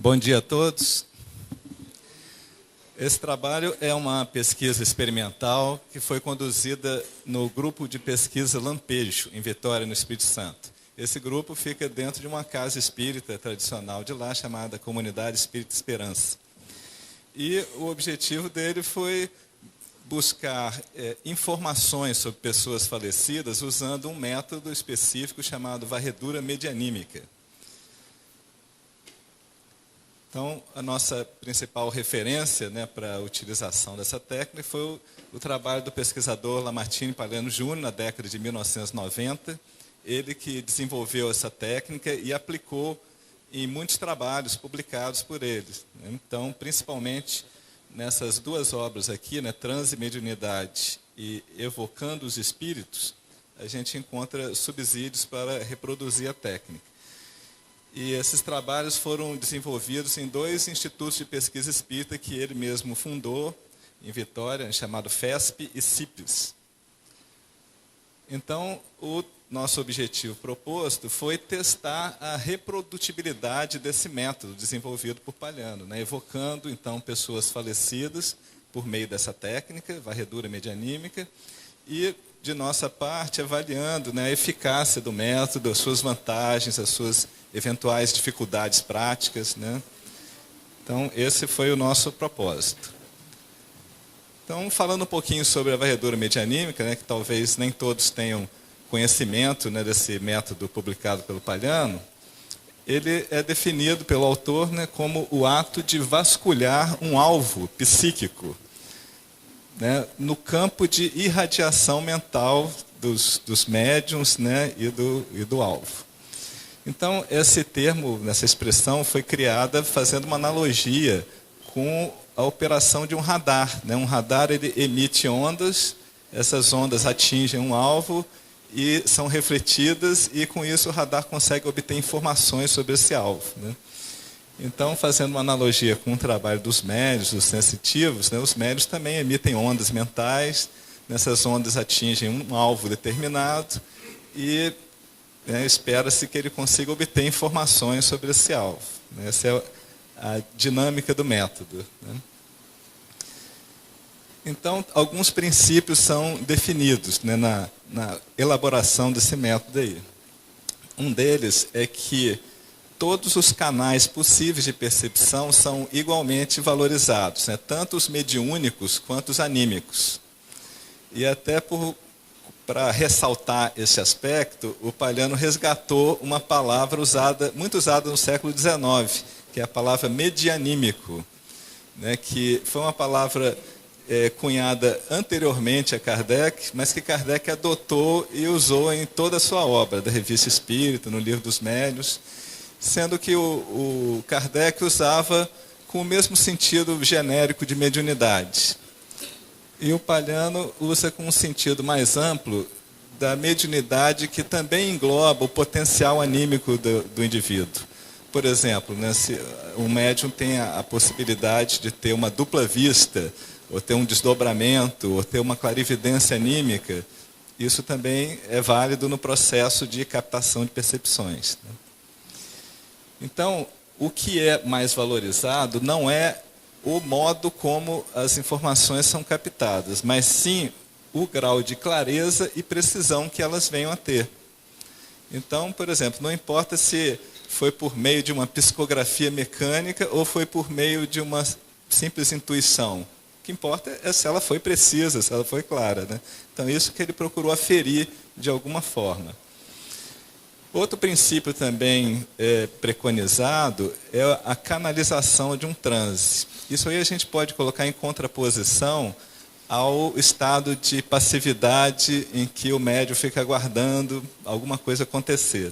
Bom dia a todos. Esse trabalho é uma pesquisa experimental que foi conduzida no grupo de pesquisa Lampejo, em Vitória, no Espírito Santo. Esse grupo fica dentro de uma casa espírita tradicional de lá, chamada Comunidade Espírita Esperança. E o objetivo dele foi buscar informações sobre pessoas falecidas usando um método específico chamado varredura medianímica. Então, a nossa principal referência, para a utilização dessa técnica foi o trabalho do pesquisador Lamartine Palhano Júnior, na década de 1990. Ele que desenvolveu essa técnica e aplicou em muitos trabalhos publicados por ele. Então, principalmente nessas duas obras aqui, Transe e Mediunidade e Evocando os Espíritos, a gente encontra subsídios para reproduzir a técnica. E esses trabalhos foram desenvolvidos em dois institutos de pesquisa espírita que ele mesmo fundou, em Vitória, chamado FESP e CIPES. Então, o nosso objetivo proposto foi testar a reprodutibilidade desse método desenvolvido por Palhano, evocando, então, pessoas falecidas por meio dessa técnica, varredura medianímica, e, de nossa parte, avaliando a eficácia do método, as suas vantagens, as suas eventuais dificuldades práticas. Então, esse foi o nosso propósito. Então, falando um pouquinho sobre a varredura medianímica, que talvez nem todos tenham conhecimento desse método publicado pelo Palhano, ele é definido pelo autor como o ato de vasculhar um alvo psíquico no campo de irradiação mental dos médiuns e do alvo. Então, esse termo, essa expressão, foi criada fazendo uma analogia com a operação de um radar. Um radar ele emite ondas, essas ondas atingem um alvo e são refletidas, e com isso o radar consegue obter informações sobre esse alvo. Então, fazendo uma analogia com o trabalho dos médiuns, dos sensitivos, os médiuns também emitem ondas mentais, nessas ondas atingem um alvo determinado e espera-se que ele consiga obter informações sobre esse alvo. Essa é a dinâmica do método. Então, alguns princípios são definidos na elaboração desse método aí. Um deles é que todos os canais possíveis de percepção são igualmente valorizados, tanto os mediúnicos quanto os anímicos. E até para ressaltar esse aspecto, o Palhano resgatou uma palavra muito usada no século XIX, que é a palavra medianímico, que foi uma palavra cunhada anteriormente a Kardec, mas que Kardec adotou e usou em toda a sua obra, da Revista Espírita, no Livro dos Médiuns, sendo que o Kardec usava com o mesmo sentido genérico de mediunidade. E o Palhano usa com um sentido mais amplo da mediunidade, que também engloba o potencial anímico do indivíduo. Por exemplo, se um médium tem a possibilidade de ter uma dupla vista, ou ter um desdobramento, ou ter uma clarividência anímica, isso também é válido no processo de captação de percepções. Então, o que é mais valorizado não é o modo como as informações são captadas, mas sim o grau de clareza e precisão que elas venham a ter. Então, por exemplo, não importa se foi por meio de uma psicografia mecânica ou foi por meio de uma simples intuição. O que importa é se ela foi precisa, se ela foi clara. Então, isso que ele procurou aferir de alguma forma. Outro princípio também preconizado é a canalização de um transe. Isso aí a gente pode colocar em contraposição ao estado de passividade em que o médium fica aguardando alguma coisa acontecer.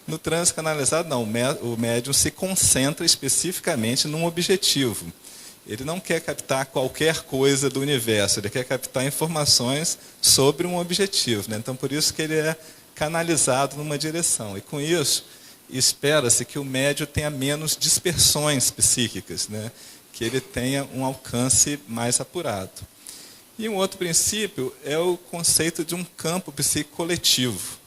No transe canalizado, não, o médium se concentra especificamente num objetivo. Ele não quer captar qualquer coisa do universo, ele quer captar informações sobre um objetivo. Então, por isso que ele é canalizado numa direção. E com isso, espera-se que o médium tenha menos dispersões psíquicas, que ele tenha um alcance mais apurado. E um outro princípio é o conceito de um campo psíquico coletivo.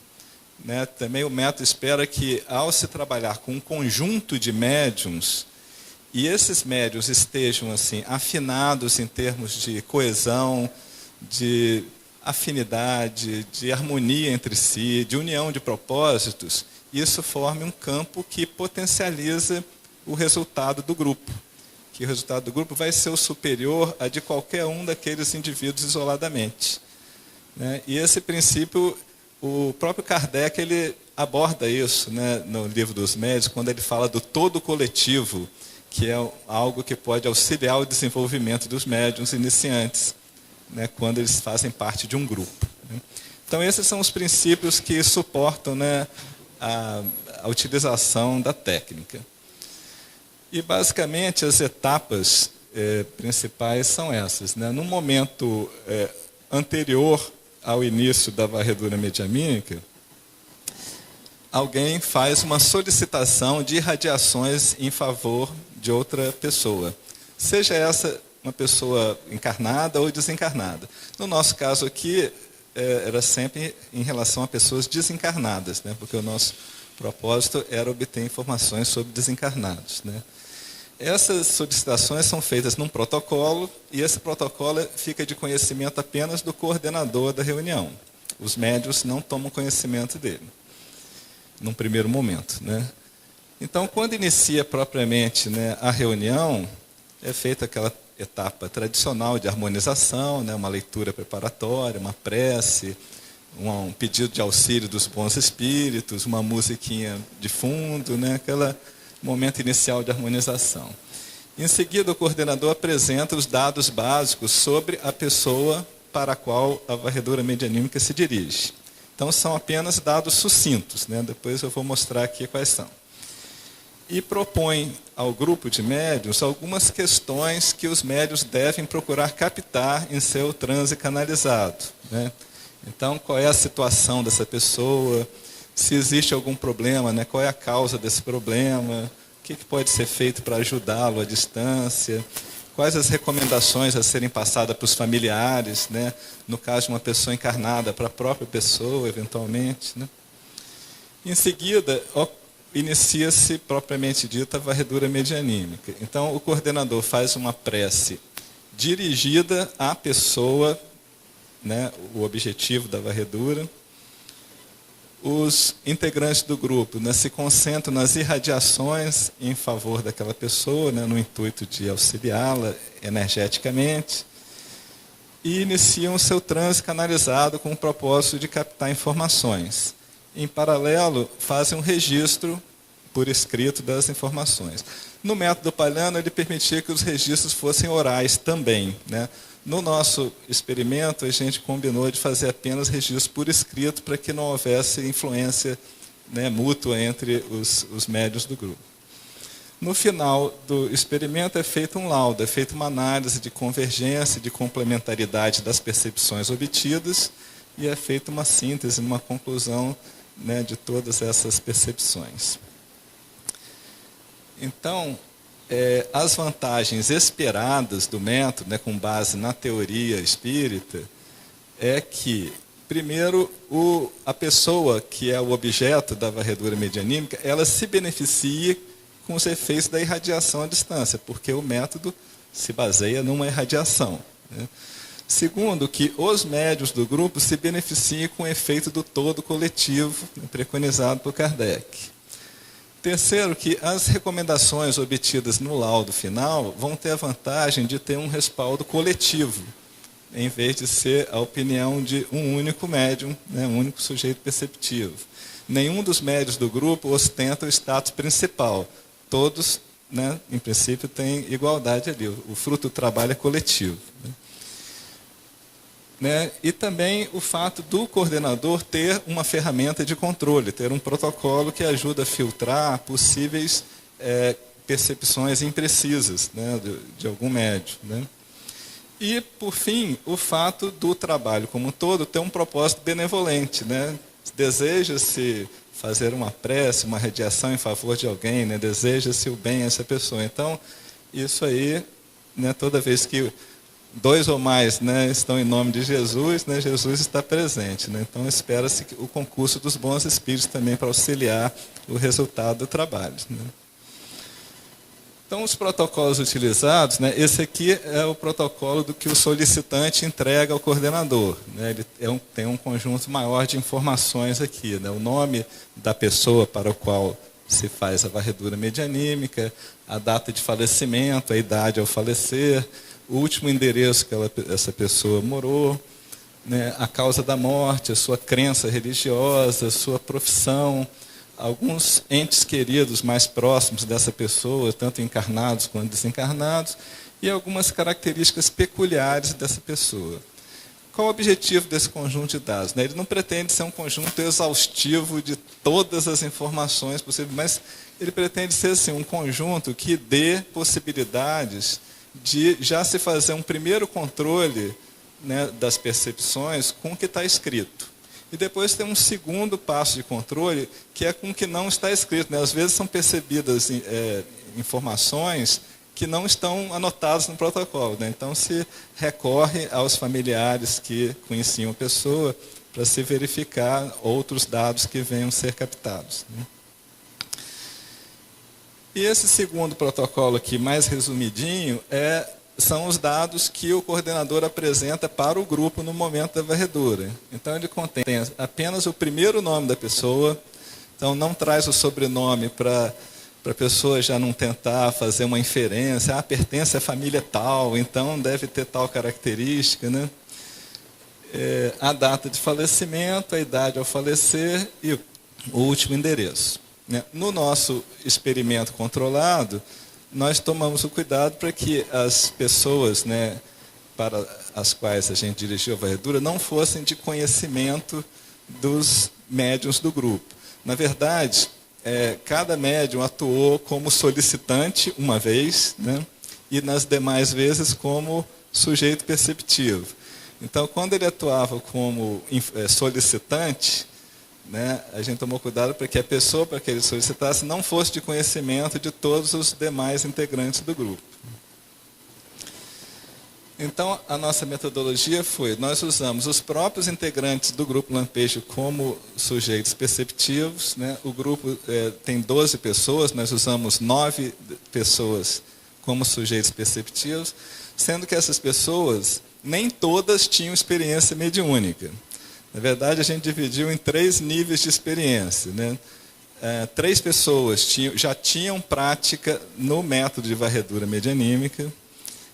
Também o método espera que, ao se trabalhar com um conjunto de médiums, e esses médiuns estejam assim afinados em termos de coesão, de afinidade, de harmonia entre si, de união de propósitos, isso forma um campo que potencializa o resultado do grupo. Que o resultado do grupo vai ser o superior a de qualquer um daqueles indivíduos isoladamente. Né? E esse princípio, o próprio Kardec, ele aborda isso, né, no Livro dos Médiuns, quando ele fala do todo coletivo, que é algo que pode auxiliar o desenvolvimento dos médiuns iniciantes, né, quando eles fazem parte de um grupo. Né? Então, esses são os princípios que suportam, né, a utilização da técnica. E, basicamente, as etapas principais são essas. Né? No momento anterior ao início da varredura medianímica, alguém faz uma solicitação de irradiações em favor de outra pessoa. Seja essa uma pessoa encarnada ou desencarnada. No nosso caso aqui, era sempre em relação a pessoas desencarnadas, né? Porque o nosso propósito era obter informações sobre desencarnados. Né? Essas solicitações são feitas num protocolo, e esse protocolo fica de conhecimento apenas do coordenador da reunião. Os médiuns não tomam conhecimento dele, num primeiro momento. Né? Então, quando inicia propriamente, né, a reunião, é feita aquela etapa tradicional de harmonização, né, uma leitura preparatória, uma prece, um pedido de auxílio dos bons espíritos, uma musiquinha de fundo, né, aquele momento inicial de harmonização. Em seguida, o coordenador apresenta os dados básicos sobre a pessoa para a qual a varredura medianímica se dirige. Então, são apenas dados sucintos, né? Depois eu vou mostrar aqui quais são. E propõe ao grupo de médiuns algumas questões que os médiuns devem procurar captar em seu transe canalizado. Né? Então, qual é a situação dessa pessoa, se existe algum problema, né? Qual é a causa desse problema, o que pode ser feito para ajudá-lo à distância, quais as recomendações a serem passadas para os familiares, né? No caso de uma pessoa encarnada, para a própria pessoa, eventualmente. Né? Em seguida, inicia-se, propriamente dita, a varredura medianímica. Então, o coordenador faz uma prece dirigida à pessoa, né, o objetivo da varredura. Os integrantes do grupo, né, se concentram nas irradiações em favor daquela pessoa, né, no intuito de auxiliá-la energeticamente, e iniciam o seu transe canalizado com o propósito de captar informações. Em paralelo, fazem um registro por escrito das informações. No método Palhano, ele permitia que os registros fossem orais também. Né? No nosso experimento, a gente combinou de fazer apenas registros por escrito para que não houvesse influência, né, mútua entre os médiuns do grupo. No final do experimento é feito um laudo, é feita uma análise de convergência, de complementaridade das percepções obtidas, e é feita uma síntese, uma conclusão, né, de todas essas percepções. Então, as vantagens esperadas do método, né, com base na teoria espírita, é que, primeiro, a pessoa que é o objeto da varredura medianímica, ela se beneficia com os efeitos da irradiação à distância, porque o método se baseia numa irradiação. Né? Segundo, que os médiuns do grupo se beneficiem com o efeito do todo coletivo, né, preconizado por Kardec. Terceiro, que as recomendações obtidas no laudo final vão ter a vantagem de ter um respaldo coletivo, em vez de ser a opinião de um único médium, né, um único sujeito perceptivo. Nenhum dos médiuns do grupo ostenta o status principal. Todos, né, em princípio, têm igualdade ali. O fruto do trabalho é coletivo. Né? E também o fato do coordenador ter uma ferramenta de controle, ter um protocolo que ajuda a filtrar possíveis percepções imprecisas, né, de algum médium. Né? E, por fim, o fato do trabalho como um todo ter um propósito benevolente. Né? Deseja-se fazer uma prece, uma radiação em favor de alguém, né? Deseja-se o bem a essa pessoa. Então, isso aí, né, toda vez que dois ou mais, né, estão em nome de Jesus, né, Jesus está presente. Né? Então, espera-se o concurso dos bons espíritos também para auxiliar o resultado do trabalho. Né? Então, os protocolos utilizados, né, esse aqui é o protocolo do que o solicitante entrega ao coordenador. Né, ele tem um conjunto maior de informações aqui. Né, o nome da pessoa para o qual se faz a varredura medianímica, a data de falecimento, a idade ao falecer, o último endereço que essa pessoa morou, né, a causa da morte, a sua crença religiosa, a sua profissão, alguns entes queridos mais próximos dessa pessoa, tanto encarnados quanto desencarnados, e algumas características peculiares dessa pessoa. Qual o objetivo desse conjunto de dados? Ele não pretende ser um conjunto exaustivo de todas as informações possíveis, mas ele pretende ser assim, um conjunto que dê possibilidades de já se fazer um primeiro controle, né, das percepções com o que está escrito. E depois tem um segundo passo de controle, que é com o que não está escrito. Né? Às vezes são percebidas informações que não estão anotadas no protocolo. Né? Então se recorre aos familiares que conheciam a pessoa para se verificar outros dados que venham ser captados. Né? E esse segundo protocolo aqui, mais resumidinho, são os dados que o coordenador apresenta para o grupo no momento da varredura. Então, ele contém apenas o primeiro nome da pessoa, então não traz o sobrenome para a pessoa já não tentar fazer uma inferência, pertence à família tal, então deve ter tal característica, né? A data de falecimento, a idade ao falecer e o último endereço. Né? No nosso experimento controlado, nós tomamos o cuidado para que as pessoas, né, para as quais a gente dirigiu a varredura não fossem de conhecimento dos médiuns do grupo. Na verdade, cada médium atuou como solicitante uma vez, né, e nas demais vezes como sujeito perceptivo. Então, quando ele atuava como solicitante, né, a gente tomou cuidado para que a pessoa para que ele solicitasse não fosse de conhecimento de todos os demais integrantes do grupo. Então, a nossa metodologia foi, nós usamos os próprios integrantes do grupo Lampejo como sujeitos perceptivos. Né? O grupo tem 12 pessoas, nós usamos 9 pessoas como sujeitos perceptivos, sendo que essas pessoas, nem todas tinham experiência mediúnica. Na verdade, a gente dividiu em 3 níveis de experiência. Né? 3 pessoas já tinham prática no método de varredura medianímica.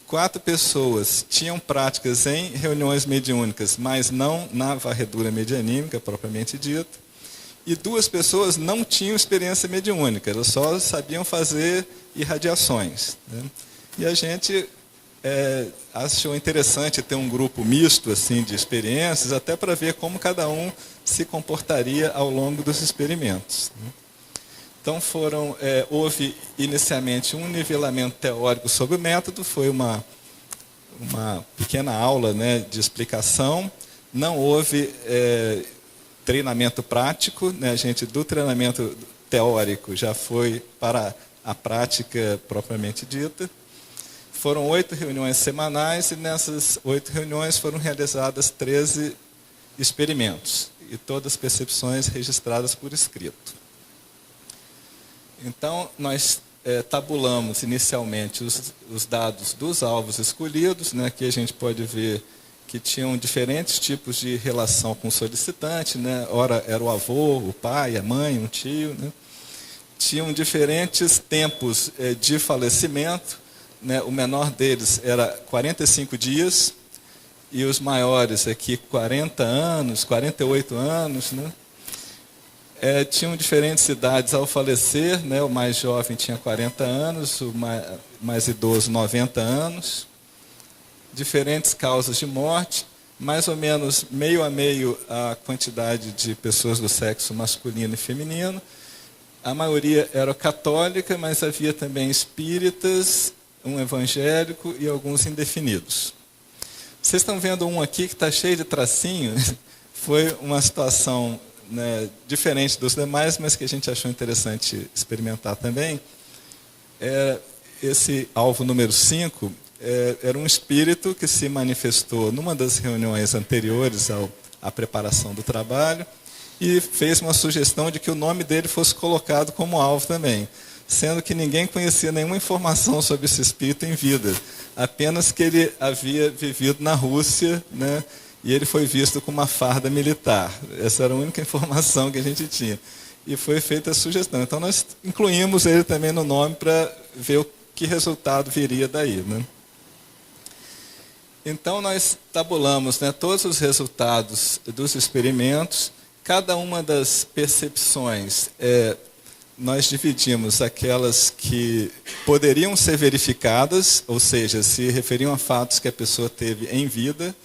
4 pessoas tinham práticas em reuniões mediúnicas, mas não na varredura medianímica, propriamente dita. E 2 pessoas não tinham experiência mediúnica, elas só sabiam fazer irradiações. Né? E a gente achou interessante ter um grupo misto assim, de experiências, até para ver como cada um se comportaria ao longo dos experimentos. Então houve inicialmente um nivelamento teórico sobre o método, foi uma pequena aula, né, de explicação, não houve treinamento prático, né, a gente do treinamento teórico já foi para a prática propriamente dita. Foram 8 reuniões semanais e nessas 8 reuniões foram realizadas 13 experimentos e todas as percepções registradas por escrito. Então, nós tabulamos inicialmente os dados dos alvos escolhidos, né, que a gente pode ver que tinham diferentes tipos de relação com o solicitante, né, ora era o avô, o pai, a mãe, um tio, né, tinham diferentes tempos de falecimento. Né, o menor deles era 45 dias, e os maiores aqui 40 anos, 48 anos. Né, tinham diferentes idades ao falecer, né, o mais jovem tinha 40 anos, o mais idoso 90 anos. Diferentes causas de morte, mais ou menos meio a meio a quantidade de pessoas do sexo masculino e feminino. A maioria era católica, mas havia também espíritas, um evangélico e alguns indefinidos. Vocês estão vendo um aqui que está cheio de tracinho. Foi uma situação, né, diferente dos demais, mas que a gente achou interessante experimentar também. Esse alvo número 5 era um espírito que se manifestou numa das reuniões anteriores à preparação do trabalho e fez uma sugestão de que o nome dele fosse colocado como alvo também. sendo que ninguém conhecia nenhuma informação sobre esse espírito em vida, apenas que ele havia vivido na Rússia, né, e ele foi visto com uma farda militar. Essa era a única informação que a gente tinha. E foi feita a sugestão. Então, nós incluímos ele também no nome para ver o que resultado viria daí, né? Então, nós tabulamos, né, todos os resultados dos experimentos. Cada uma das percepções, nós dividimos aquelas que poderiam ser verificadas, ou seja, se referiam a fatos que a pessoa teve em vida,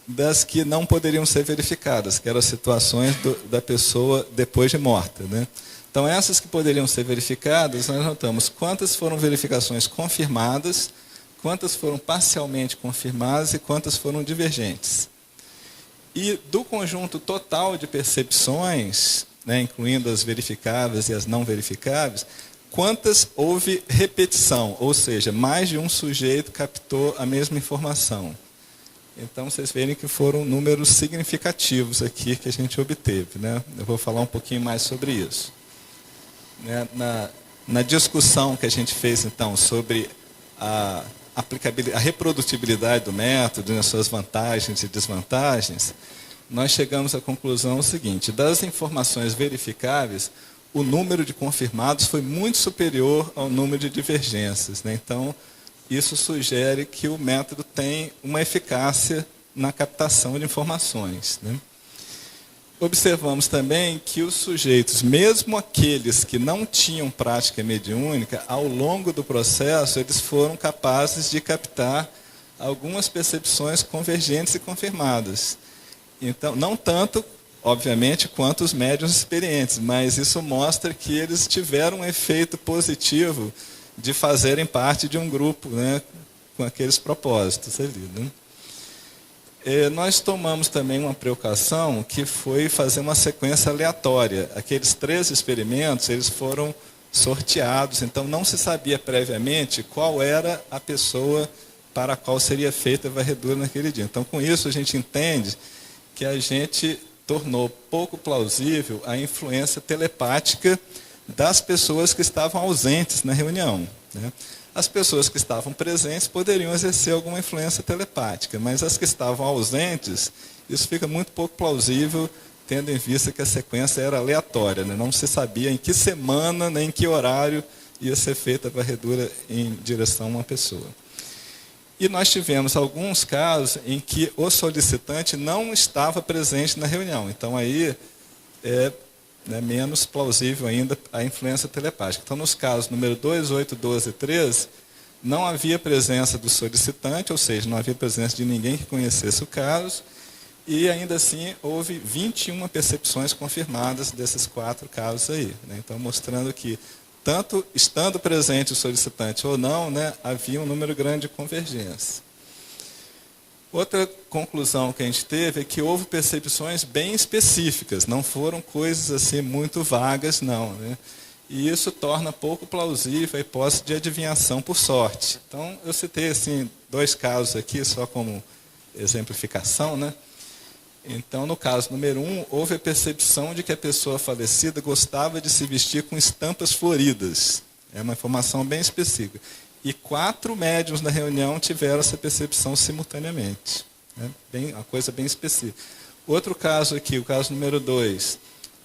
das que não poderiam ser verificadas, que eram as situações da pessoa depois de morta, né? Então, essas que poderiam ser verificadas, nós notamos quantas foram verificações confirmadas, quantas foram parcialmente confirmadas e quantas foram divergentes. E do conjunto total de percepções, né, incluindo as verificáveis e as não verificáveis, quantas houve repetição, ou seja, mais de um sujeito captou a mesma informação. Então, vocês verem que foram números significativos aqui que a gente obteve, né? Eu vou falar um pouquinho mais sobre isso. Na discussão que a gente fez, então, sobre a reprodutibilidade do método, nas suas vantagens e desvantagens, nós chegamos à conclusão seguinte: das informações verificáveis, o número de confirmados foi muito superior ao número de divergências, né? Então, isso sugere que o método tem uma eficácia na captação de informações, né? Observamos também que os sujeitos, mesmo aqueles que não tinham prática mediúnica, ao longo do processo, eles foram capazes de captar algumas percepções convergentes e confirmadas. Então, não tanto, obviamente, quanto os médiuns experientes, mas isso mostra que eles tiveram um efeito positivo de fazerem parte de um grupo, né, com aqueles propósitos ali, né? Nós tomamos também uma precaução que foi fazer uma sequência aleatória. Aqueles 3 experimentos, eles foram sorteados, então não se sabia previamente qual era a pessoa para a qual seria feita a varredura naquele dia. Então, com isso, a gente entende que a gente tornou pouco plausível a influência telepática das pessoas que estavam ausentes na reunião, né? As pessoas que estavam presentes poderiam exercer alguma influência telepática, mas as que estavam ausentes, isso fica muito pouco plausível, tendo em vista que a sequência era aleatória, né? Não se sabia em que semana, nem em que horário ia ser feita a varredura em direção a uma pessoa. E nós tivemos alguns casos em que o solicitante não estava presente na reunião. Então, aí menos plausível ainda a influência telepática. Então, nos casos número 2, 8, 12 e 13, não havia presença do solicitante, ou seja, não havia presença de ninguém que conhecesse o caso, e ainda assim houve 21 percepções confirmadas desses 4 casos aí, né? Então, mostrando que, tanto estando presente o solicitante ou não, né, havia um número grande de convergência. Outra conclusão que a gente teve é que houve percepções bem específicas, não foram coisas assim muito vagas, não, né? E isso torna pouco plausível a hipótese de adivinhação por sorte. Então, eu citei assim 2 casos aqui, só como exemplificação, né? Então, no caso número 1, houve a percepção de que a pessoa falecida gostava de se vestir com estampas floridas. É uma informação bem específica. E 4 médiuns na reunião tiveram essa percepção simultaneamente, né? Uma coisa bem específica. Outro caso aqui, o caso número 2.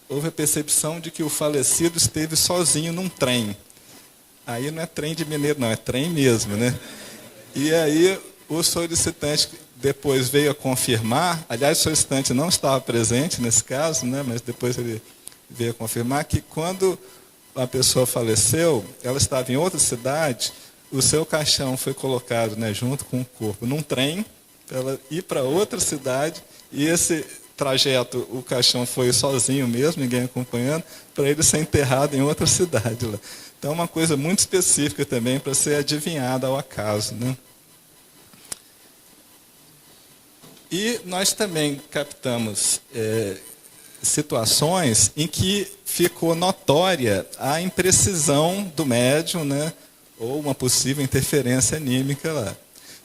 Houve a percepção de que o falecido esteve sozinho num trem. Aí não é trem de mineiro, não, é trem mesmo, né? E aí o solicitante depois veio a confirmar, aliás, o solicitante não estava presente nesse caso, né? Mas depois ele veio a confirmar que quando a pessoa faleceu, ela estava em outra cidade, o seu caixão foi colocado, né, junto com o corpo num trem, para ela ir para outra cidade, e esse trajeto, o caixão foi sozinho mesmo, ninguém acompanhando, para ele ser enterrado em outra cidade lá. Então, é uma coisa muito específica também para ser adivinhada ao acaso, né? E nós também captamos situações em que ficou notória a imprecisão do médium, né, ou uma possível interferência anímica lá.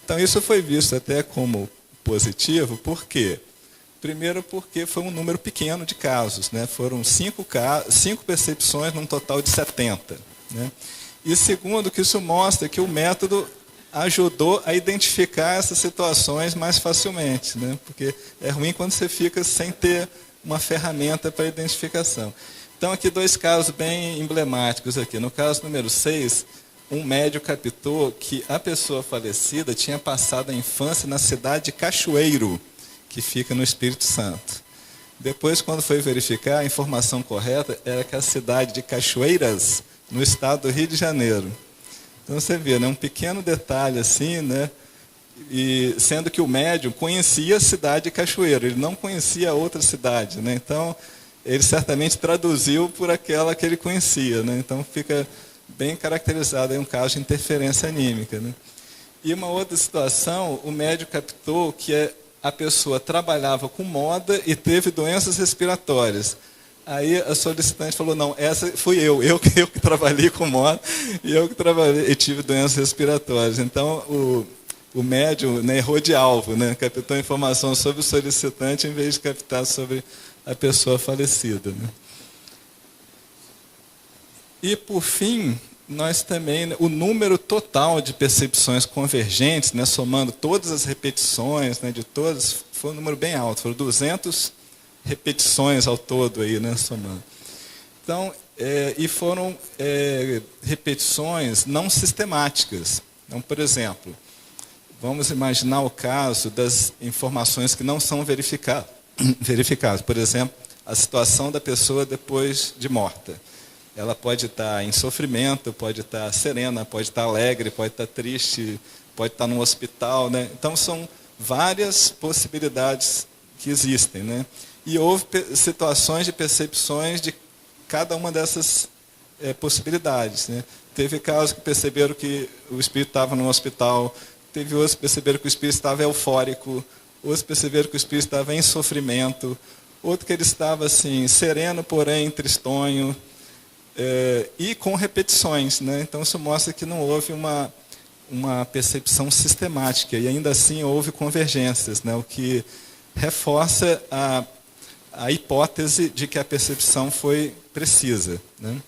Então, isso foi visto até como positivo, por quê? Primeiro, porque foi um número pequeno de casos, né? Foram 5 percepções num total de 70. né? E segundo, que isso mostra que o método ajudou a identificar essas situações mais facilmente, né? Porque é ruim quando você fica sem ter uma ferramenta para identificação. Então, aqui 2 casos bem emblemáticos aqui. No caso número 6, um médium captou que a pessoa falecida tinha passado a infância na cidade de Cachoeiro, que fica no Espírito Santo. Depois, quando foi verificar, a informação correta era que a cidade de Cachoeiras, no estado do Rio de Janeiro. Então você vê, né, um pequeno detalhe assim, né, e sendo que o médium conhecia a cidade de Cachoeiro, ele não conhecia a outra cidade, né, então ele certamente traduziu por aquela que ele conhecia, né, então fica bem caracterizado aí um caso de interferência anímica, né. E uma outra situação, o médium captou que a pessoa trabalhava com moda e teve doenças respiratórias. Aí a solicitante falou, não, essa fui eu que trabalhei com moda e eu que trabalhei e tive doenças respiratórias. Então o médium, né, errou de alvo, né, captou informação sobre o solicitante em vez de captar sobre a pessoa falecida, né. E por fim, nós também, né, o número total de percepções convergentes, né, somando todas as repetições, né, de todas, foi um número bem alto, foram 200 repetições ao todo aí, né, somando. Então, e foram repetições não sistemáticas. Então, por exemplo, vamos imaginar o caso das informações que não são verificadas. Por exemplo, a situação da pessoa depois de morta. Ela pode estar em sofrimento, pode estar serena, pode estar alegre, pode estar triste, pode estar num hospital, né? Então, são várias possibilidades que existem, né? E houve situações de percepções de cada uma dessas possibilidades, né? Teve casos que perceberam que o espírito estava no hospital, teve outros que perceberam que o espírito estava eufórico, outros perceberam que o espírito estava em sofrimento, outro que ele estava assim, sereno, porém tristonho, e com repetições, né? Então isso mostra que não houve uma percepção sistemática, e ainda assim houve convergências, né? O que reforça a hipótese de que a percepção foi precisa, né?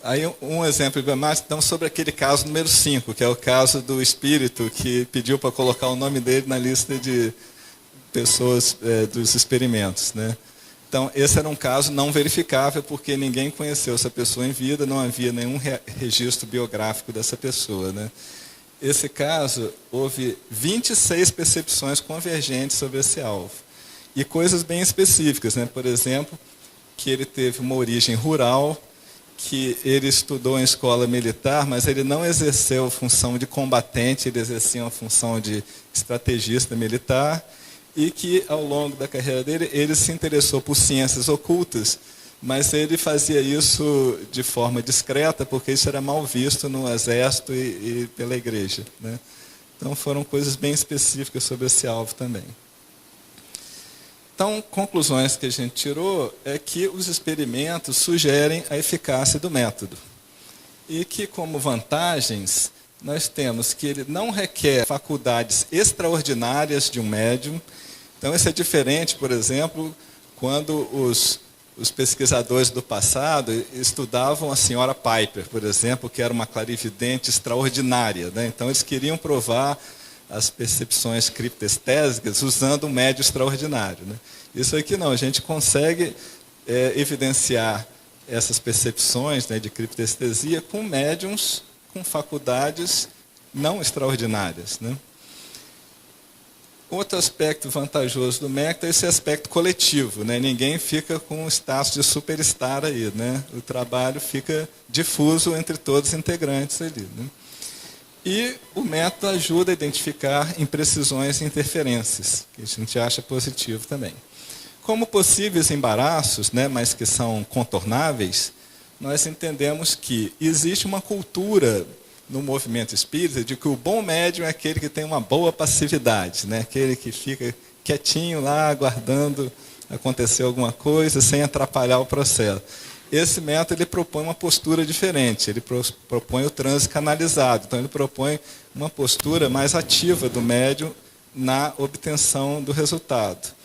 Aí um exemplo emblemático, então, sobre aquele caso número 5, que é o caso do espírito que pediu para colocar o nome dele na lista de pessoas dos experimentos, né? Então, esse era um caso não verificável, porque ninguém conheceu essa pessoa em vida, não havia nenhum registro biográfico dessa pessoa, né? Esse caso, houve 26 percepções convergentes sobre esse alvo. E coisas bem específicas, né? Por exemplo, que ele teve uma origem rural, que ele estudou em escola militar, mas ele não exerceu a função de combatente, ele exercia uma função de estrategista militar, e que, ao longo da carreira dele, ele se interessou por ciências ocultas, mas ele fazia isso de forma discreta, porque isso era mal visto no exército e pela igreja, né? Então, foram coisas bem específicas sobre esse alvo também. Então, conclusões que a gente tirou é que os experimentos sugerem a eficácia do método. E que, como vantagens, nós temos que ele não requer faculdades extraordinárias de um médium. Então, isso é diferente, por exemplo, quando os pesquisadores do passado estudavam a senhora Piper, por exemplo, que era uma clarividente extraordinária, né? Então, eles queriam provar as percepções criptestésicas usando um médium extraordinário, né? Isso aqui não, a gente consegue evidenciar essas percepções, né, de criptestesia com médiums com faculdades não extraordinárias, né? Outro aspecto vantajoso do método é esse aspecto coletivo, né? Ninguém fica com um status de superstar aí, né? O trabalho fica difuso entre todos os integrantes ali, né? E o método ajuda a identificar imprecisões e interferências, que a gente acha positivo também. Como possíveis embaraços, né, mas que são contornáveis, nós entendemos que existe uma cultura no movimento espírita de que o bom médium é aquele que tem uma boa passividade, né? Aquele que fica quietinho lá, aguardando acontecer alguma coisa, sem atrapalhar o processo. Esse método ele propõe uma postura diferente, ele propõe o transe canalizado, então ele propõe uma postura mais ativa do médium na obtenção do resultado.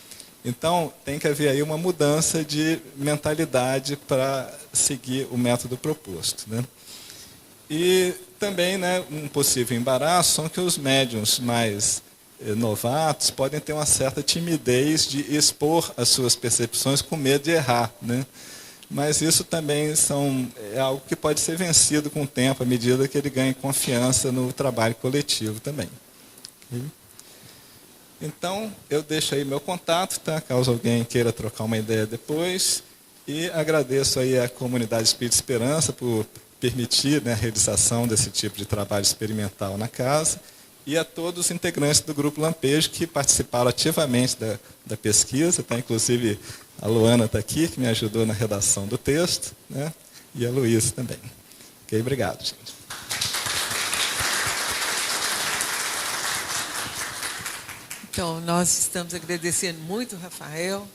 Então, tem que haver aí uma mudança de mentalidade para seguir o método proposto, né? E também, né, um possível embaraço são que os médiuns mais novatos podem ter uma certa timidez de expor as suas percepções com medo de errar, né? Mas isso também é algo que pode ser vencido com o tempo, à medida que ele ganha confiança no trabalho coletivo também. Okay? Então, eu deixo aí meu contato, tá? Caso alguém queira trocar uma ideia depois. E agradeço aí à comunidade Espírito Esperança por permitir, né, a realização desse tipo de trabalho experimental na casa. E a todos os integrantes do Grupo Lampejo que participaram ativamente da pesquisa, tá? Inclusive a Luana está aqui, que me ajudou na redação do texto, né? E a Luísa também. Ok, obrigado, gente. Então, nós estamos agradecendo muito, Rafael,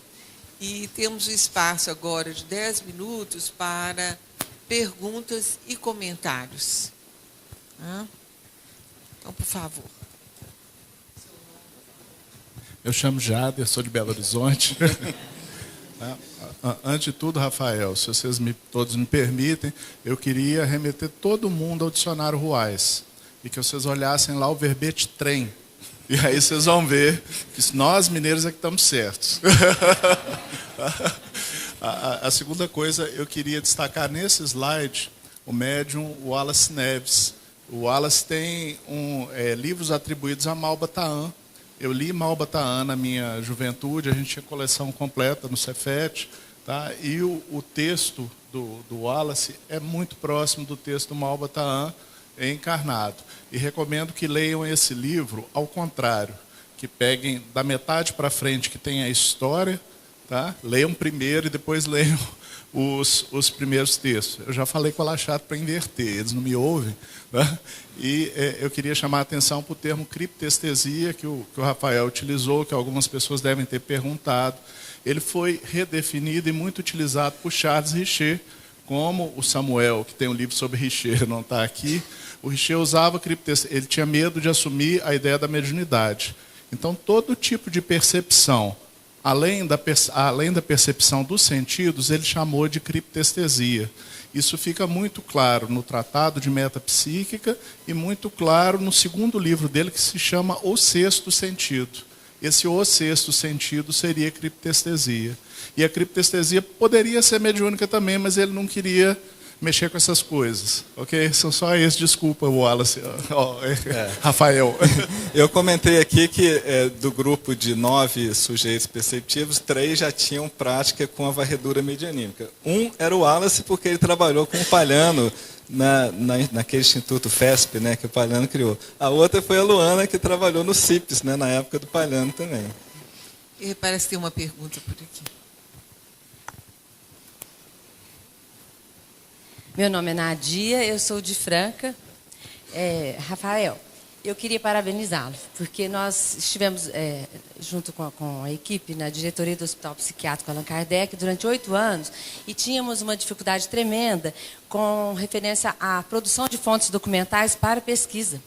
e temos um espaço agora de 10 minutos para perguntas e comentários. Então, por favor. Eu chamo Jader, sou de Belo Horizonte. Antes de tudo, Rafael, se vocês todos me permitem, eu queria remeter todo mundo ao dicionário Ruais e que vocês olhassem lá o verbete trem. E aí vocês vão ver que nós, mineiros, é que estamos certos. A segunda coisa, eu queria destacar nesse slide o médium Wallace Neves. O Wallace tem livros atribuídos a Malba Tahan. Eu li Malba Tahan na minha juventude, a gente tinha coleção completa no Cefet, tá? E o texto do Wallace é muito próximo do texto do Malba Tahan encarnado. E recomendo que leiam esse livro ao contrário, que peguem da metade para frente, que tem a história, tá? Leiam primeiro e depois leiam os primeiros textos. Eu já falei com a Lachato para inverter, eles não me ouvem. Tá? E eu queria chamar a atenção para o termo criptestesia, que o Rafael utilizou, que algumas pessoas devem ter perguntado. Ele foi redefinido e muito utilizado por Charles Richer, como o Samuel, que tem um livro sobre Richer, não está aqui. O Richer usava criptestesia, ele tinha medo de assumir a ideia da mediunidade. Então, todo tipo de percepção, além da percepção dos sentidos, ele chamou de criptestesia. Isso fica muito claro no Tratado de Metapsíquica e muito claro no segundo livro dele, que se chama O Sexto Sentido. Esse O Sexto Sentido seria criptestesia. E a criptestesia poderia ser mediúnica também, mas ele não queria mexer com essas coisas. Ok? São só esses. Desculpa, Wallace. Rafael. Eu comentei aqui que do grupo de 9 sujeitos perceptivos, 3 já tinham prática com a varredura medianímica. Um era o Wallace, porque ele trabalhou com o Palhano naquele Instituto FESP, né, que o Palhano criou. A outra foi a Luana, que trabalhou no CIPS, né, na época do Palhano também. E parece que tem uma pergunta por aqui. Meu nome é Nadia, eu sou de Franca. Rafael, eu queria parabenizá-lo, porque nós estivemos junto com a equipe na diretoria do Hospital Psiquiátrico Allan Kardec durante 8 anos e tínhamos uma dificuldade tremenda com referência à produção de fontes documentais para pesquisa.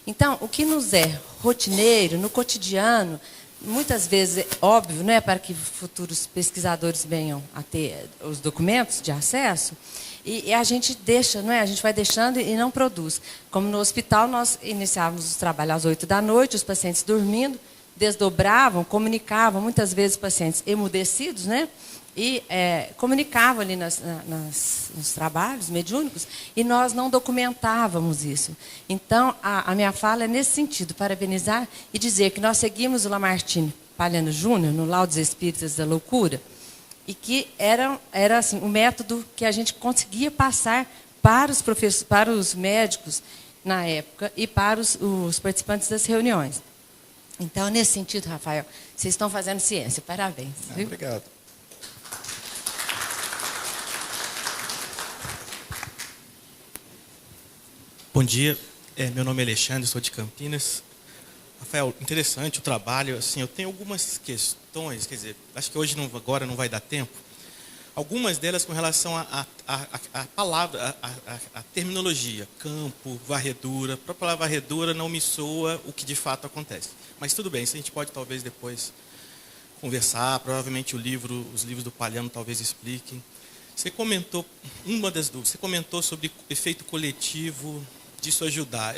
Então, o que nos é rotineiro, no cotidiano, muitas vezes é óbvio, não é, para que futuros pesquisadores venham a ter os documentos de acesso, e a gente deixa, não é? A gente vai deixando e não produz. Como no hospital, nós iniciávamos os trabalhos às 8 da noite, os pacientes dormindo, desdobravam, comunicavam, muitas vezes pacientes emudecidos, né? E comunicavam ali nos trabalhos mediúnicos, e nós não documentávamos isso. Então, a minha fala é nesse sentido, parabenizar e dizer que nós seguimos o Lamartine Palhano Júnior no Laudos Espíritas da Loucura, e que era assim, um método que a gente conseguia passar para os professores, para os médicos na época e para os participantes das reuniões. Então, nesse sentido, Rafael, vocês estão fazendo ciência. Parabéns. Viu? Obrigado. Bom dia, meu nome é Alexandre, sou de Campinas. Rafael, interessante o trabalho. Assim, eu tenho algumas questões, quer dizer, acho que hoje agora não vai dar tempo. Algumas delas com relação à palavra, à terminologia, campo, varredura. Para a palavra varredura não me soa o que de fato acontece. Mas tudo bem, isso a gente pode talvez depois conversar, provavelmente os livros do Palhano talvez expliquem. Você comentou, uma das dúvidas, você comentou sobre efeito coletivo, disso ajudar.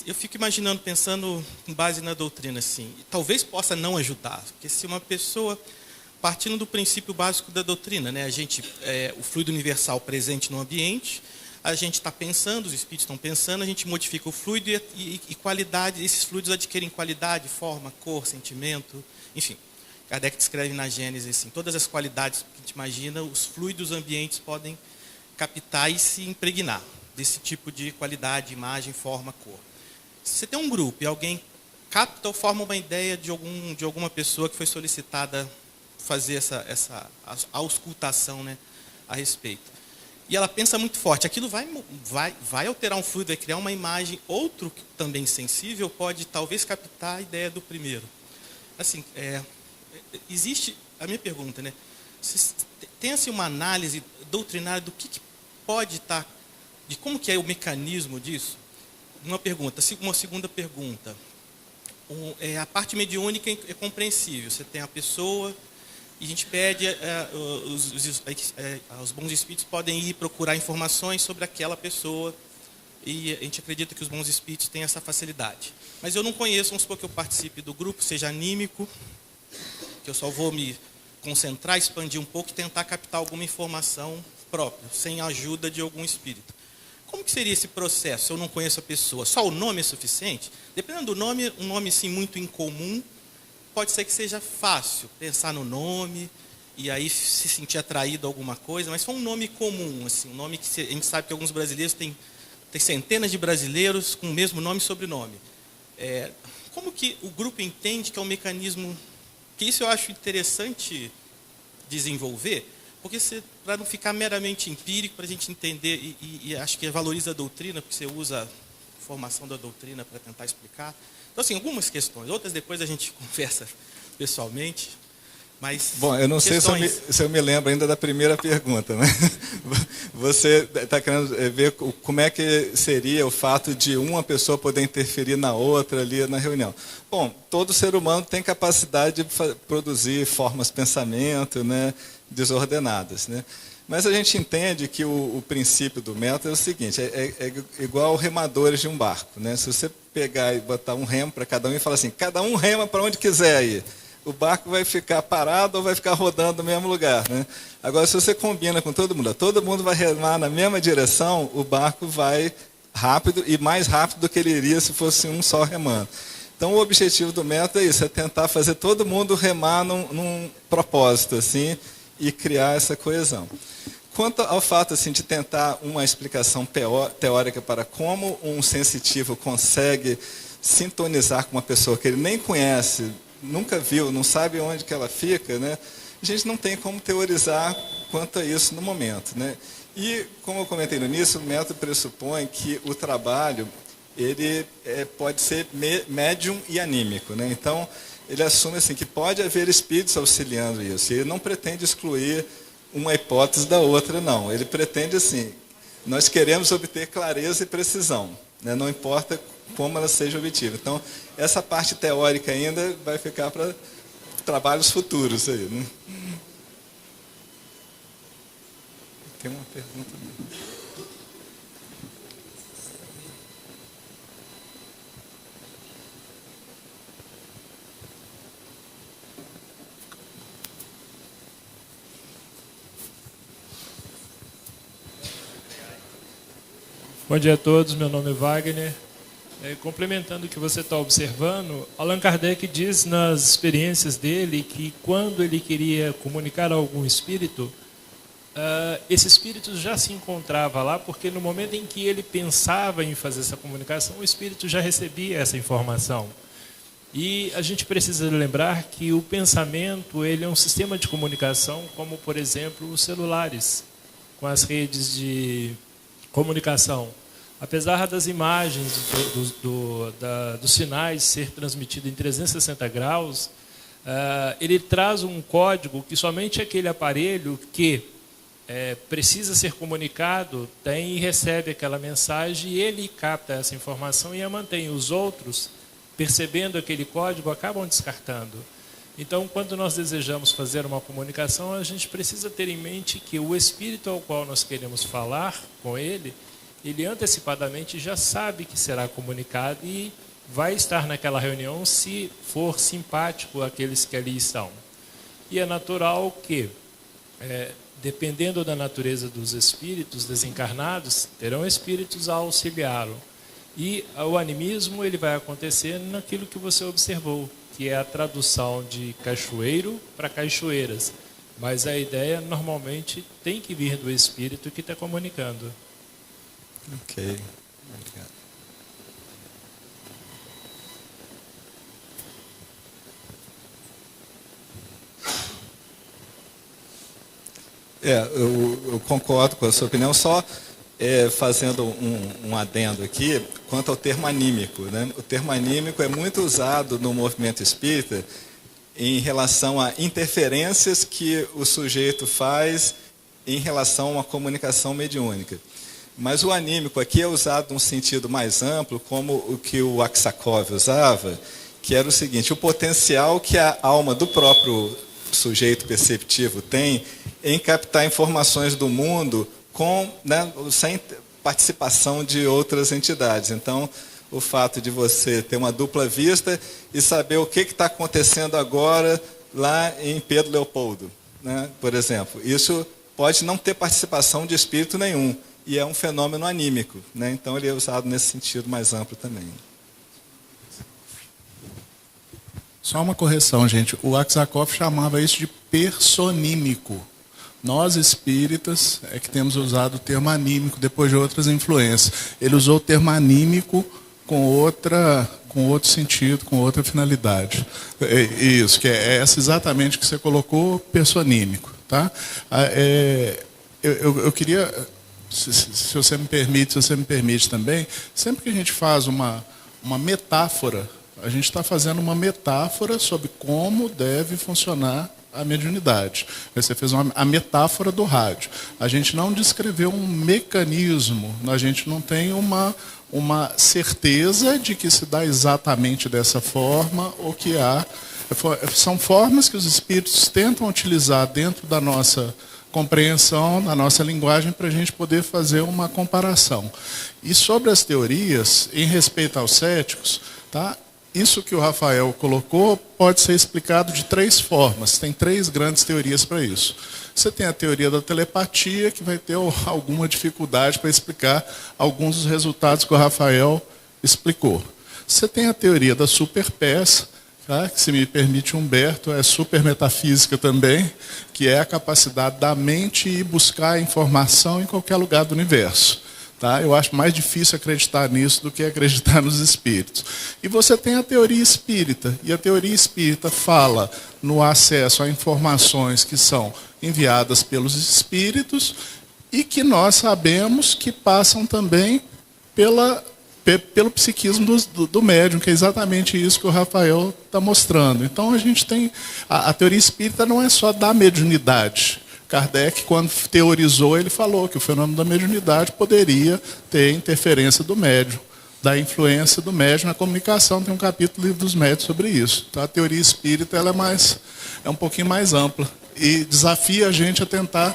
Eu fico imaginando, pensando com base na doutrina, assim, talvez possa não ajudar, porque se uma pessoa, partindo do princípio básico da doutrina, né, o fluido universal presente no ambiente, a gente está pensando, os espíritos estão pensando, a gente modifica o fluido e qualidade, esses fluidos adquirem qualidade, forma, cor, sentimento, enfim. Kardec descreve na Gênesis, assim, todas as qualidades que a gente imagina, os fluidos ambientes podem captar e se impregnar desse tipo de qualidade, imagem, forma, cor. Se você tem um grupo e alguém capta ou forma uma ideia de alguma pessoa que foi solicitada fazer essa auscultação, né, a respeito. E ela pensa muito forte, aquilo vai alterar um fluido, vai criar uma imagem, outro também sensível pode talvez captar a ideia do primeiro. Assim, existe, a minha pergunta, né, tem-se uma análise doutrinária do que pode estar, de como que é o mecanismo disso? Uma pergunta. Uma segunda pergunta. A parte mediúnica é compreensível. Você tem a pessoa e a gente pede, os bons espíritos podem ir procurar informações sobre aquela pessoa e a gente acredita que os bons espíritos têm essa facilidade. Mas eu não conheço, vamos supor que eu participe do grupo, seja anímico, que eu só vou me concentrar, expandir um pouco e tentar captar alguma informação própria, sem a ajuda de algum espírito. Como que seria esse processo se eu não conheço a pessoa? Só o nome é suficiente? Dependendo do nome, um nome assim, muito incomum, pode ser que seja fácil pensar no nome e aí se sentir atraído a alguma coisa, mas se for um nome comum, assim, um nome que a gente sabe que alguns brasileiros tem centenas de brasileiros com o mesmo nome e sobrenome. Como que o grupo entende que é um mecanismo, que isso eu acho interessante desenvolver, porque para não ficar meramente empírico, para a gente entender, e acho que valoriza a doutrina, porque você usa a formação da doutrina para tentar explicar. Então, assim, algumas questões, outras depois a gente conversa pessoalmente, mas... Bom, eu não sei se eu me lembro ainda da primeira pergunta, né? Você está querendo ver como é que seria o fato de uma pessoa poder interferir na outra ali na reunião. Bom, todo ser humano tem capacidade de produzir formas de pensamento, né, desordenadas, né? Mas a gente entende que o princípio do método é o seguinte, é igual remadores de um barco, né? Se você pegar e botar um remo para cada um e falar assim, cada um rema para onde quiser ir, o barco vai ficar parado ou vai ficar rodando no mesmo lugar, né? Agora, se você combina com todo mundo vai remar na mesma direção, o barco vai rápido e mais rápido do que ele iria se fosse um só remando. Então, o objetivo do método é isso, é tentar fazer todo mundo remar num propósito, assim, e criar essa coesão. Quanto ao fato assim, de tentar uma explicação teórica para como um sensitivo consegue sintonizar com uma pessoa que ele nem conhece, nunca viu, não sabe onde que ela fica, né? A gente não tem como teorizar quanto a isso no momento, né? E, como eu comentei no início, o método pressupõe que o trabalho ele pode ser médium e anímico, né? Então, ele assume assim, que pode haver espíritos auxiliando isso. E ele não pretende excluir uma hipótese da outra, não. Ele pretende assim, nós queremos obter clareza e precisão, né? Não importa como ela seja obtida. Então, essa parte teórica ainda vai ficar para trabalhos futuros aí, né? Tem uma pergunta. Bom dia a todos, meu nome é Wagner. Complementando o que você está observando, Allan Kardec diz nas experiências dele que quando ele queria comunicar a algum espírito, esse espírito já se encontrava lá, porque no momento em que ele pensava em fazer essa comunicação, o espírito já recebia essa informação. E a gente precisa lembrar que o pensamento ele é um sistema de comunicação, como, por exemplo, os celulares, com as redes de comunicação. Apesar das imagens dos sinais ser transmitido em 360 graus, ele traz um código que somente aquele aparelho que precisa ser comunicado tem e recebe aquela mensagem, e ele capta essa informação e a mantém. Os outros, percebendo aquele código, acabam descartando. Então, quando nós desejamos fazer uma comunicação, a gente precisa ter em mente que o espírito ao qual nós queremos falar com ele antecipadamente já sabe que será comunicado e vai estar naquela reunião se for simpático àqueles que ali estão. E é natural que, dependendo da natureza dos espíritos desencarnados, terão espíritos a auxiliá-lo. E o animismo ele vai acontecer naquilo que você observou, que é a tradução de cachoeiro para cachoeiras. Mas a ideia normalmente tem que vir do espírito que está comunicando. Ok, obrigado. Eu concordo com a sua opinião, só fazendo um adendo aqui, quanto ao termo anímico, né? O termo anímico é muito usado no movimento espírita em relação a interferências que o sujeito faz em relação a uma comunicação mediúnica. Mas o anímico aqui é usado num sentido mais amplo, como o que o Aksakov usava, que era o seguinte: o potencial que a alma do próprio sujeito perceptivo tem em captar informações do mundo sem participação de outras entidades. Então, o fato de você ter uma dupla vista e saber o que está acontecendo agora lá em Pedro Leopoldo, né, por exemplo, isso pode não ter participação de espírito nenhum, e é um fenômeno anímico, né? Então ele é usado nesse sentido mais amplo também. Só uma correção, gente. O Aksakov chamava isso de personímico. Nós, espíritas, é que temos usado o termo anímico depois de outras influências. Ele usou o termo anímico com outro sentido, com outra finalidade. Isso, que é essa exatamente que você colocou, personímico. Tá? Eu queria, se você me permite também, sempre que a gente faz uma metáfora, a gente está fazendo uma metáfora sobre como deve funcionar a mediunidade. Você fez a metáfora do rádio. A gente não descreveu um mecanismo, a gente não tem uma certeza de que se dá exatamente dessa forma ou que há. São formas que os espíritos tentam utilizar dentro da nossa compreensão, da nossa linguagem, para a gente poder fazer uma comparação. E sobre as teorias, em respeito aos céticos, tá? Isso que o Rafael colocou pode ser explicado de 3 formas. Tem 3 grandes teorias para isso. Você tem a teoria da telepatia, que vai ter alguma dificuldade para explicar alguns dos resultados que o Rafael explicou. Você tem a teoria da superpeça, tá? Que, se me permite, Humberto, é super metafísica também, que é a capacidade da mente ir buscar informação em qualquer lugar do universo. Tá? Eu acho mais difícil acreditar nisso do que acreditar nos espíritos. E você tem a teoria espírita. E a teoria espírita fala no acesso a informações que são enviadas pelos espíritos e que nós sabemos que passam também pelo psiquismo do médium, que é exatamente isso que o Rafael está mostrando. Então a gente tem... A teoria espírita não é só da mediunidade. Kardec, quando teorizou, ele falou que o fenômeno da mediunidade poderia ter interferência do médium, da influência do médium na comunicação. Tem um capítulo do Livro dos Médiuns sobre isso. Então, a teoria espírita ela é um pouquinho mais ampla e desafia a gente a tentar,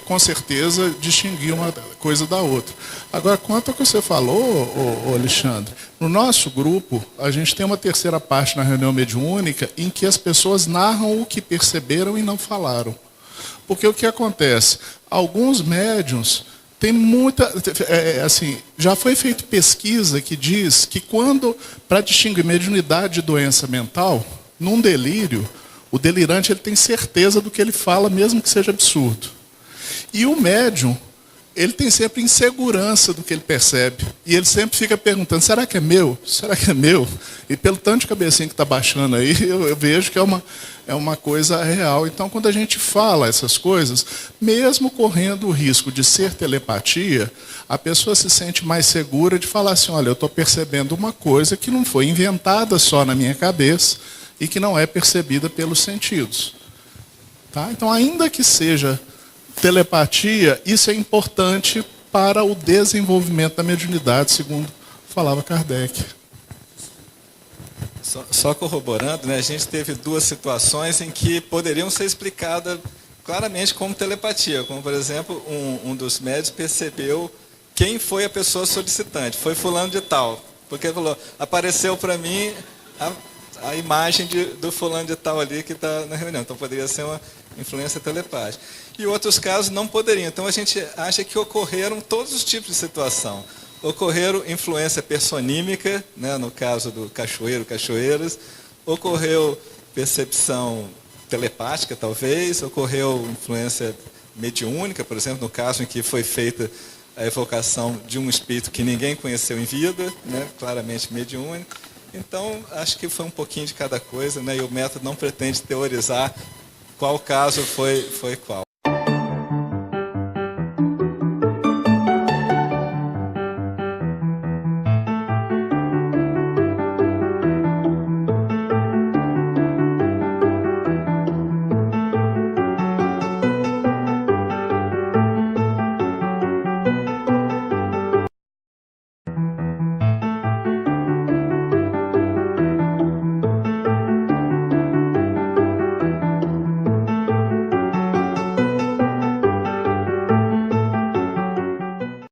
com certeza, distinguir uma coisa da outra. Agora, quanto ao que você falou, Alexandre, no nosso grupo, a gente tem uma terceira parte na reunião mediúnica em que as pessoas narram o que perceberam e não falaram. Porque o que acontece? Alguns médiuns têm muita... já foi feita pesquisa que diz que para distinguir mediunidade de doença mental, num delírio, o delirante ele tem certeza do que ele fala, mesmo que seja absurdo. E o médium, ele tem sempre insegurança do que ele percebe. E ele sempre fica perguntando, será que é meu? Será que é meu? E pelo tanto de cabecinha que está baixando aí, eu vejo que é uma coisa real. Então, quando a gente fala essas coisas, mesmo correndo o risco de ser telepatia, a pessoa se sente mais segura de falar assim, olha, eu estou percebendo uma coisa que não foi inventada só na minha cabeça e que não é percebida pelos sentidos. Tá? Então, ainda que seja telepatia, isso é importante para o desenvolvimento da mediunidade, segundo falava Kardec. Só corroborando, né, a gente teve duas situações em que poderiam ser explicadas claramente como telepatia. Como, por exemplo, um dos médicos percebeu quem foi a pessoa solicitante. Foi fulano de tal. Porque ele falou, apareceu para mim a imagem do fulano de tal ali que está na reunião. Então, poderia ser uma influência telepática. E outros casos não poderiam. Então, a gente acha que ocorreram todos os tipos de situação. Ocorreram influência personímica, né, no caso do cachoeiro, cachoeiras. Ocorreu percepção telepática, talvez. Ocorreu influência mediúnica, por exemplo, no caso em que foi feita a evocação de um espírito que ninguém conheceu em vida, né, claramente mediúnico. Então, acho que foi um pouquinho de cada coisa, né, e o método não pretende teorizar qual caso foi qual.